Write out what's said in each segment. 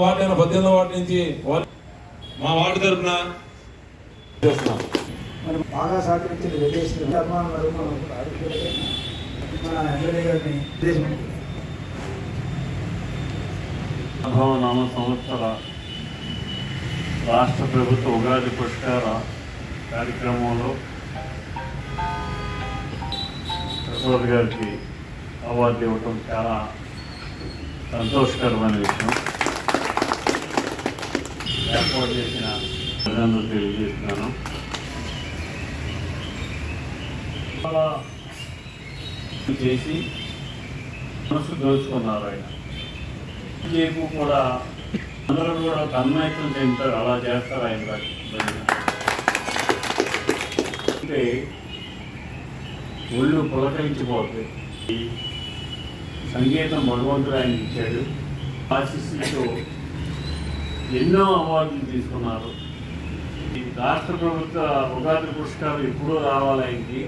Ward 18వ ward నుంచి మా ward తరఫున చేస్తున్నాం. మరి బాగా సహకరించిన విదేశీ మన ఎమ్మెల్యే గారిని నామ సంవత్సర రాష్ట్ర ప్రభుత్వ ఉగాది పురస్కార కార్యక్రమంలో ప్రసాద్ గారికి అవార్డు ఇవ్వటం చాలా సంతోషకరమైన విషయం. ఏర్పాటు చేసిన ప్రజలను తెలియజేస్తున్నాను. చేసి మనసు దోచుకున్నారు ఆయన. బీజేపీ కూడా అందరూ కూడా తన్మయత్వం చెందుతారు, అలా చేస్తారు ఆయన. అంటే ఒళ్ళు పులకరించిపోతుంది. సంగీతం భగవంతుడు ఆయన ఇచ్చాడు. ఆశీస్సులతో ఎన్నో అవార్డులు తీసుకున్నారు. ఈ రాష్ట్ర ప్రభుత్వ ఉగాది పురస్కారం ఎప్పుడూ రావాలి ఆయనకి.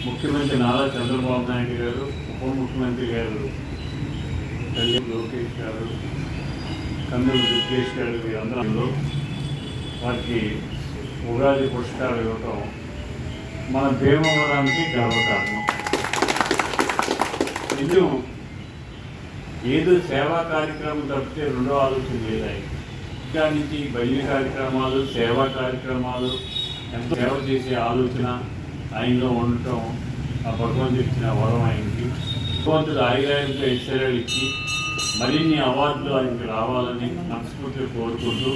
ముఖ్యమంత్రి నారా చంద్రబాబు నాయుడు గారు, ఉప ముఖ్యమంత్రి గారు లోకేష్ గారు, కందులు దుర్గేష్ గారు, వీరందరూ వారికి ఉగాది పురస్కారం ఇవ్వటం మన భీమవరానికి గర్వకారణం. ఇల్లు ఏదో సేవా కార్యక్రమం తప్పితే రెండో ఆలోచన లేదు. ఇంకా నుంచి బయలు కార్యక్రమాలు, సేవా కార్యక్రమాలు, ఎంతో సేవ చేసే ఆలోచన ఆయనలో ఉండటం ఆ భగవంతుడు ఇచ్చిన వరం ఆయనకి. భగవంతుడు ఆయుర్వేదంతో ఐశ్వర్యాలు ఇచ్చి మరిన్ని అవార్డులు ఆయనకి రావాలని మనస్ఫూర్తిగా కోరుకుంటూ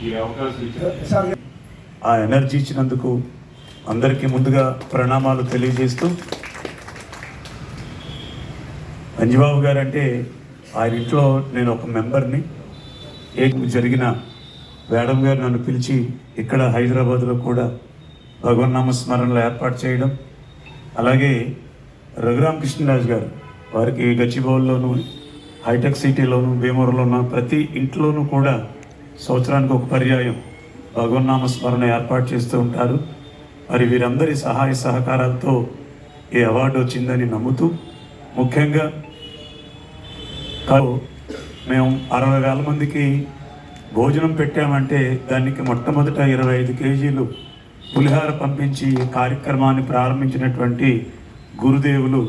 ఈ అవకాశం ఇచ్చారు. ఆ ఎనర్జీ ఇచ్చినందుకు అందరికీ ముందుగా ప్రణామాలు తెలియజేస్తూ, అంజిబాబు గారు అంటే ఆయన ఇంట్లో నేను ఒక మెంబర్ని. జరిగిన మేడం గారు నన్ను పిలిచి ఇక్కడ హైదరాబాద్లో కూడా భగవన్నామ స్మరణలు ఏర్పాటు చేయడం, అలాగే రఘురామకృష్ణరాజు గారు వారికి గచ్చిబౌలిలోను, హైటెక్ సిటీలోను, భీమవరంలోను ప్రతి ఇంట్లోనూ కూడా సంవత్సరానికి ఒక పర్యాయం భగవన్నామ స్మరణ ఏర్పాటు చేస్తూ ఉంటారు. మరి వీరందరి సహాయ సహకారాలతో ఈ అవార్డు వచ్చిందని నమ్ముతూ, ముఖ్యంగా మేము 60,000 మందికి భోజనం పెట్టామంటే దానికి మొట్టమొదట 25 కేజీలు పులిహార పంపించి కార్యక్రమాన్ని ప్రారంభించినటువంటి గురుదేవులు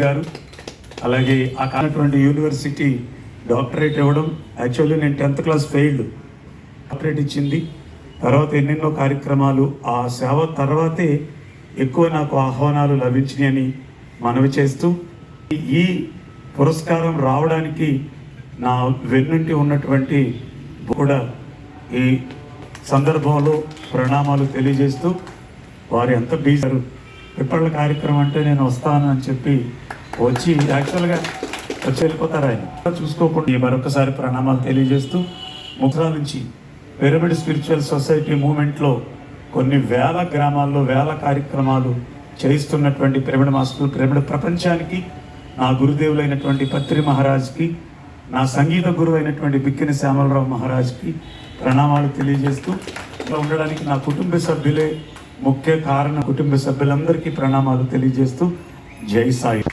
గారు, అలాగే ఆ కానటువంటి యూనివర్సిటీ డాక్టరేట్ ఇవ్వడం. యాక్చువల్లీ నేను 10th క్లాస్ ఫెయిల్డ్, డాక్టరేట్ ఇచ్చింది. తర్వాత ఎన్నెన్నో కార్యక్రమాలు, ఆ సేవ తర్వాతే ఎక్కువ నాకు ఆహ్వానాలు లభించినాయని మనవి చేస్తూ, ఈ పురస్కారం రావడానికి నా వెన్నుంటి ఉన్నటువంటి కూడా ఈ సందర్భంలో ప్రణామాలు తెలియజేస్తూ, వారు ఎంత బీజారు పిప్పళ్ళ కార్యక్రమం అంటే నేను వస్తాను అని చెప్పి వచ్చి యాక్చువల్గా వచ్చి వెళ్ళిపోతారు. ఆయన చూసుకోకుండా మరొకసారి ప్రణామాలు తెలియజేస్తూ, ముద్రా నుంచి పిరమిడ్ స్పిరిచువల్ సొసైటీ మూమెంట్లో కొన్ని వేల గ్రామాల్లో వేల కార్యక్రమాలు చేయిస్తున్నటువంటి పిరమిడ్ మాస్టర్లు, పిరమిడ్ ప్రపంచానికి, నా గురుదేవులైనటువంటి పత్రి మహారాజ్కి, నా సంగీత గురువు అయినటువంటి బిక్కిని శ్యామలరావు మహారాజ్కి ప్రణామాలు తెలియజేస్తూ, ఇలా ఉండడానికి నా కుటుంబ సభ్యులే ముఖ్య కారణం. కుటుంబ సభ్యులందరికీ ప్రణామాలు తెలియజేస్తూ జై సాయి.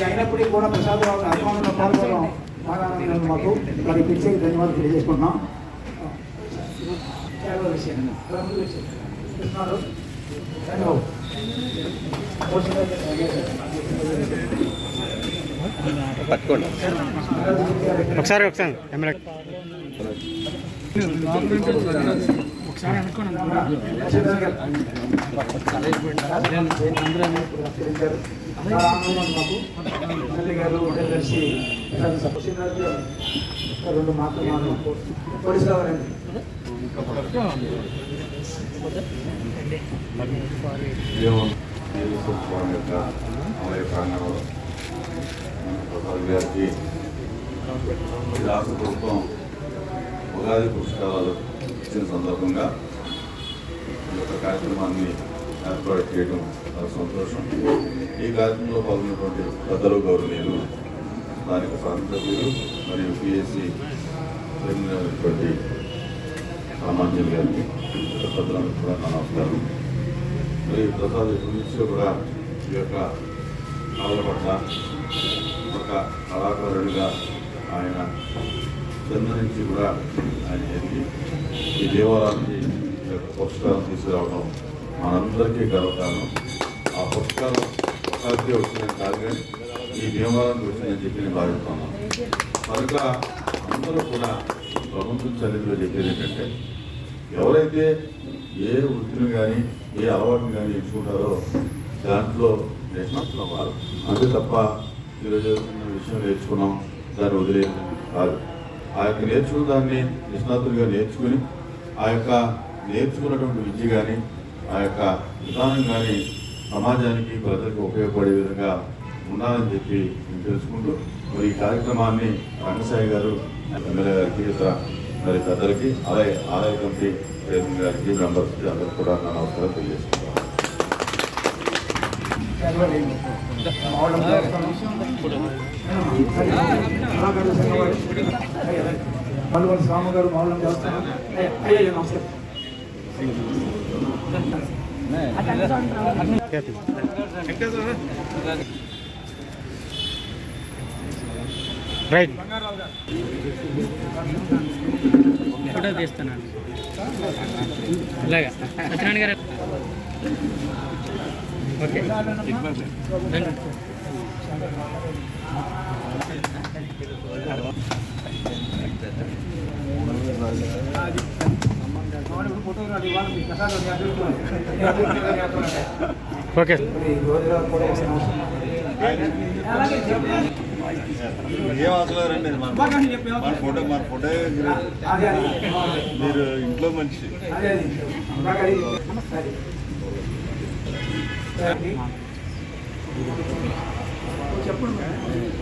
అయినప్పటికీ కూడా ప్రసాద్ అభిమానులు పాల్గొనడం మాకు మరి ప్రత్యేక ధన్యవాదాలు తెలియజేసుకుంటున్నాం. పట్టుకోండి ఒకసారి ఎమ్మెల్యే ఒకసారి అనుకోండి. రెండు మాత్రం పోలీసులు రాష్ట్ర ప్రభుత్వం ఉగాది పురస్కారాలు ఇచ్చిన సందర్భంగా ఈ యొక్క కార్యక్రమాన్ని ఏర్పాటు చేయడం చాలా సంతోషం. ఈ కార్యక్రమంలో పాల్గొన్నటువంటి పెద్దలు గౌరవనీయులు స్థానిక శాసనసభ్యులు మరియు పిఎస్సి చైర్మన్ అయినటువంటి రామాంజన్ గారికి పెద్దలందరికీ కూడా నా నమస్కారం. మరి ప్రసాద్ నుంచి కూడా ఈ యొక్క కళల పట్ల ఒక కళాకారుడిగా ఆయన చెంద నుంచి కూడా ఆయన ఎదిగి ఈ దేవాలయానికి పురస్కారం తీసుకురావడం మనందరికీ గర్వకారణం. ఆ పురస్కారం ఒకరికి వచ్చిందని కాదు కానీ ఈ దేవాలయానికి వచ్చిందని చెప్పి నేను భావిస్తున్నాను. కనుక అందరూ కూడా ప్రభుత్వం చరిత్రలో చెప్పేది ఏంటంటే ఎవరైతే ఏ వృత్తిని కానీ ఏ అలవాటుని కానీ ఎంచుకుంటారో దాంట్లో నేర్చుకున్న వారు అంతే తప్ప ఈరోజు విషయం నేర్చుకున్నాం దాన్ని వదిలేదు కాదు. ఆ యొక్క నేర్చుకున్న దాన్ని నిష్ణాతులుగా నేర్చుకుని ఆ యొక్క నేర్చుకున్నటువంటి విద్య కానీ ఆ యొక్క విధానం కానీ సమాజానికి ప్రజలకు ఉపయోగపడే విధంగా ఉండాలని చెప్పి నేను తెలుసుకుంటూ మరి ఈ కార్యక్రమాన్ని రంగసాయి గారు ఎమ్మెల్యే గారికి ఇతర మరి పెద్దలకి అలాగే ఆలయ కమిటీ చైర్మన్ గారికి మెంబర్స్కి అందరికీ కూడా నా నమస్కారం తెలియజేస్తున్నాను. మల్లువల్ స్వామి గారు మౌలం చేస్తాను. అయ్యో నమస్కారం. రైట్ ఫోటో తీస్తున్నాను ఇలాగా సత్యనారాయణ గారు. ఓకే ఓకే ఏం అవసరం రండి మన ఫోటో మీరు ఇంట్లో మనిషి.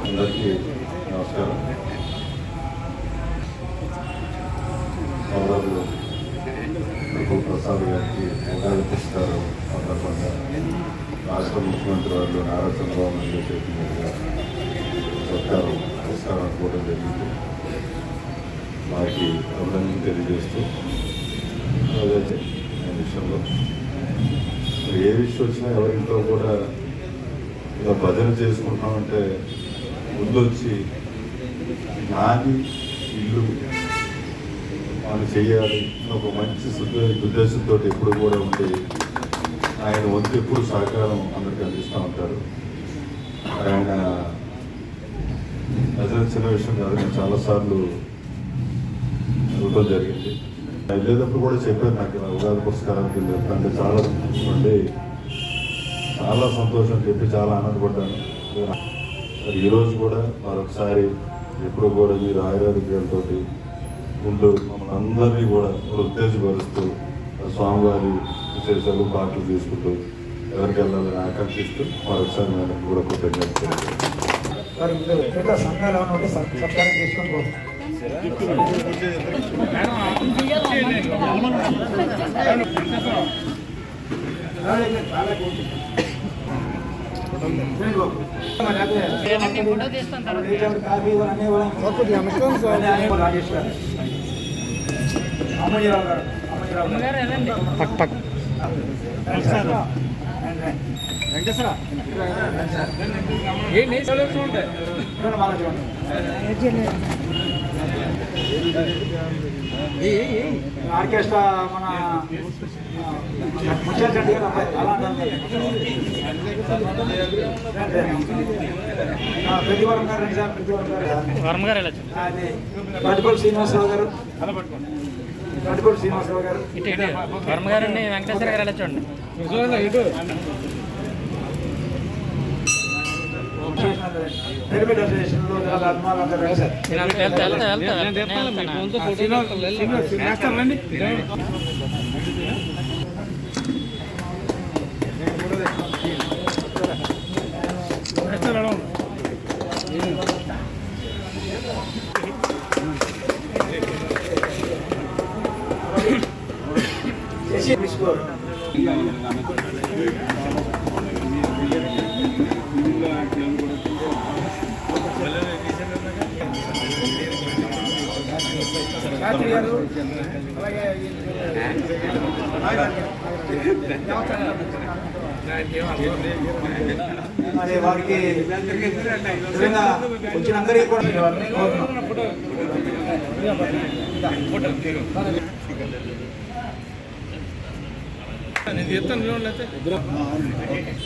అందరికీ నమస్కారం. సోదరులు ప్రసాద్ గారికి ఉగాది పురస్కారం సందర్భంగా రాష్ట్ర ముఖ్యమంత్రి వారు నారా చంద్రబాబు నాయుడు చేతుల మీదుగా సత్కారం పురస్కారం అనుకోవడం జరిగింది. వారికి అభినందనలు తెలియజేస్తూ అదే విషయంలో ఏ విషయం వచ్చినా ఎవరింట్లో కూడా ఇలా భజన చేసుకుంటామంటే ముందు వచ్చి నాది ఇల్లు వాళ్ళు చేయాలి ఒక మంచి ఉద్దేశంతో ఎప్పుడు కూడా ఉంటే ఆయన వంతు ఎప్పుడు సహకారం అందరికీ అందిస్తూ ఉంటారు. ఆయన అసలు చిన్న విషయం కాదు, నేను చాలాసార్లు ఇవ్వడం జరిగింది. వెళ్ళేటప్పుడు కూడా చెప్పారు నాకు ఉగాది పురస్కారానికి అంటే చాలా ఉండి చాలా సంతోషం చెప్పి చాలా ఆనందపడ్డాను. ఈరోజు కూడా మరొకసారి ఎప్పుడు కూడా మీరు ఆయుర్వేదికలతో ఉంటూ మమ్మల్ని అందరినీ కూడా ఉత్తేజపరుస్తూ స్వామివారి విశేషాలు పాటలు తీసుకుంటూ ఎవరికి వెళ్ళాలని ఆకాంక్షిస్తూ మరొకసారి మేము కూడా కృతజ్ఞతలు. సంఘాలు ఉంటే సత్కారం చేసుకొని పోతాం. ఆర్కెస్ట్రా మన ప్రతివరం గారు రండి సార్. ప్రతివరం గారు అది పట్టుకోటి శ్రీనివాసరావు గారు, పట్టుకోటి శ్రీనివాసరావు గారు, వర్మ గారండి, వెంకటేశ్వర గారు ఎలా చూడండి. పిరమిడ్ అసోసియేషన్లో అభిమానులు రండి సార్. తీసుకో. శాస్త్రి గారు అలాగే వారికి నిజంగా వచ్చిన అందరికీ కూడా